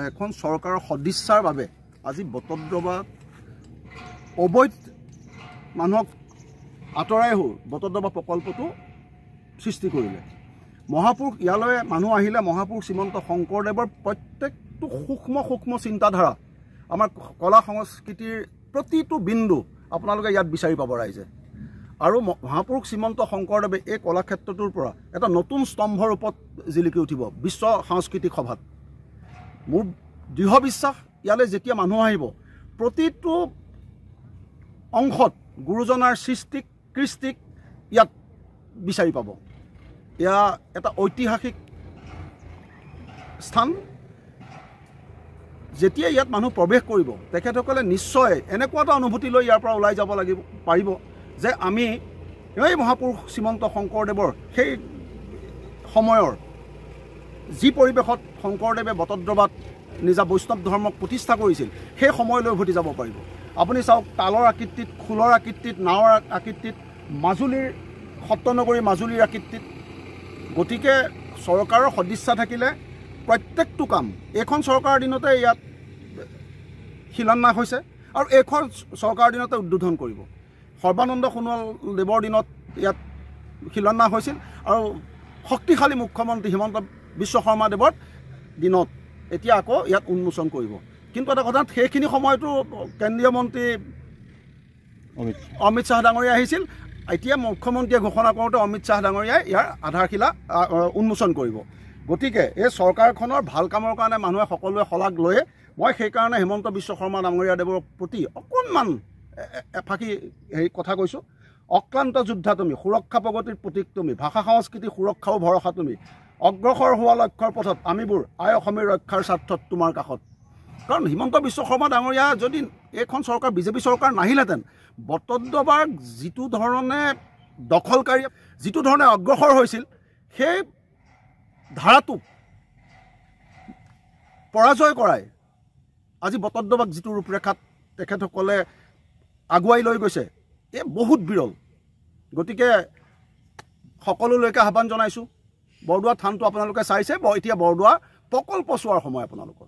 এখন চৰকাৰৰ সদিচ্ছাৰ বাবে আজি বটদ্ৰৱা অবৈধ মানুহক আঁতৰাই হ'ল বটদ্ৰৱা প্ৰকল্পটো সৃষ্টি কৰিলে। মহাপুৰুষ ইয়ালৈ মানুহ আহিলে মহাপুৰুষ শ্ৰীমন্ত শংকৰদেৱৰ প্ৰত্যেকটো সূক্ষ্ম চিন্তাধাৰা আমাৰ কলা সংস্কৃতিৰ প্ৰতিটো বিন্দু আপোনালোকে ইয়াত বিচাৰি পাব ৰাইজে। আৰু মহাপুৰুষ শ্ৰীমন্ত শংকৰদেৱে এই কলাক্ষেত্ৰটোৰ পৰা এটা নতুন স্তম্ভৰ ওপৰত জিলিকি উঠিব বিশ্ব সাংস্কৃতিক সভাত। মোৰ দৃঢ় বিশ্বাস ইয়ালৈ যেতিয়া মানুহ আহিব প্ৰতিটো অংশত গুৰুজনাৰ সৃষ্টিক কৃষ্টিক ইয়াত বিচাৰি পাব। এয়া এটা ঐতিহাসিক স্থান। যেতিয়া ইয়াত মানুহ প্ৰৱেশ কৰিব তেখেতসকলে নিশ্চয় এনেকুৱা এটা অনুভূতি লৈ ইয়াৰ পৰা ওলাই যাব লাগিব পাৰিব যে আমি এই মহাপুৰুষ শ্ৰীমন্ত শংকৰদেৱৰ সেই সময়ৰ যি পৰিৱেশত শংকৰদেৱে বটদ্ৰৱাত নিজা বৈষ্ণৱ ধৰ্মক প্ৰতিষ্ঠা কৰিছিল সেই সময়লৈ উভতি যাব পাৰিব। আপুনি চাওক তালৰ আকৃতিত, খোলৰ আকৃতিত, নাৱৰ আকৃতিত, মাজুলীৰ সত্ৰনগৰী মাজুলীৰ আকৃতিত। গতিকে চৰকাৰৰ সদিচ্ছা থাকিলে প্ৰত্যেকটো কাম এইখন চৰকাৰৰ দিনতে ইয়াত শিলান্যাস হৈছে আৰু এইখন চৰকাৰৰ দিনতে উদ্বোধন কৰিব। সৰ্বানন্দ সোণোৱাল দেৱৰ দিনত ইয়াত শিলান্যাস হৈছিল আৰু শক্তিশালী মুখ্যমন্ত্ৰী হিমন্ত বিশ্ব শৰ্মা দেৱৰ দিনত এতিয়া আকৌ ইয়াত উন্মোচন কৰিব। কিন্তু এটা কথা, সেইখিনি সময়তো কেন্দ্ৰীয় মন্ত্ৰী অমিত শ্বাহ ডাঙৰীয়া আহিছিল। এতিয়া মুখ্যমন্ত্ৰীয়ে ঘোষণা কৰোঁতে অমিত শ্বাহ ডাঙৰীয়াই ইয়াৰ আধাৰশিলা উন্মোচন কৰিব। গতিকে এই চৰকাৰখনৰ ভাল কামৰ কাৰণে মানুহে সকলোৱে শলাগ লয়ে। মই সেইকাৰণে হিমন্ত বিশ্ব শৰ্মা ডাঙৰীয়া দেৱৰ প্ৰতি অকণমান এফাকি কথা কৈছোঁ। অক্লান্ত যোদ্ধা তুমি, সুৰক্ষা প্ৰগতিৰ প্ৰতীক তুমি, ভাষা সংস্কৃতি সুৰক্ষা আৰু ভৰসা তুমি, অগ্ৰসৰ হোৱা লক্ষ্যৰ পথত আমিবোৰ আই অসমীৰ ৰক্ষাৰ স্বাৰ্থত তোমাৰ কাষত। কাৰণ হিমন্ত বিশ্ব শৰ্মা ডাঙৰীয়া যদি এইখন চৰকাৰ বিজেপি চৰকাৰ নাহিলহেঁতেন বটদ্ৰৱাক যিটো ধৰণে দখলকাৰী যিটো ধৰণে অগ্ৰসৰ হৈছিল সেই ধাৰাটোক পৰাজয় কৰাই আজি বটদ্ৰৱাক যিটো ৰূপৰেখাত তেখেতসকলে আগুৱাই লৈ গৈছে এই বহুত বিৰল। গতিকে সকলোলৈকে আহ্বান জনাইছোঁ। বৰদোৱা থানটো আপোনালোকে চাইছে, এতিয়া বৰদোৱা প্ৰকল্প চোৱাৰ সময় আপোনালোকৰ।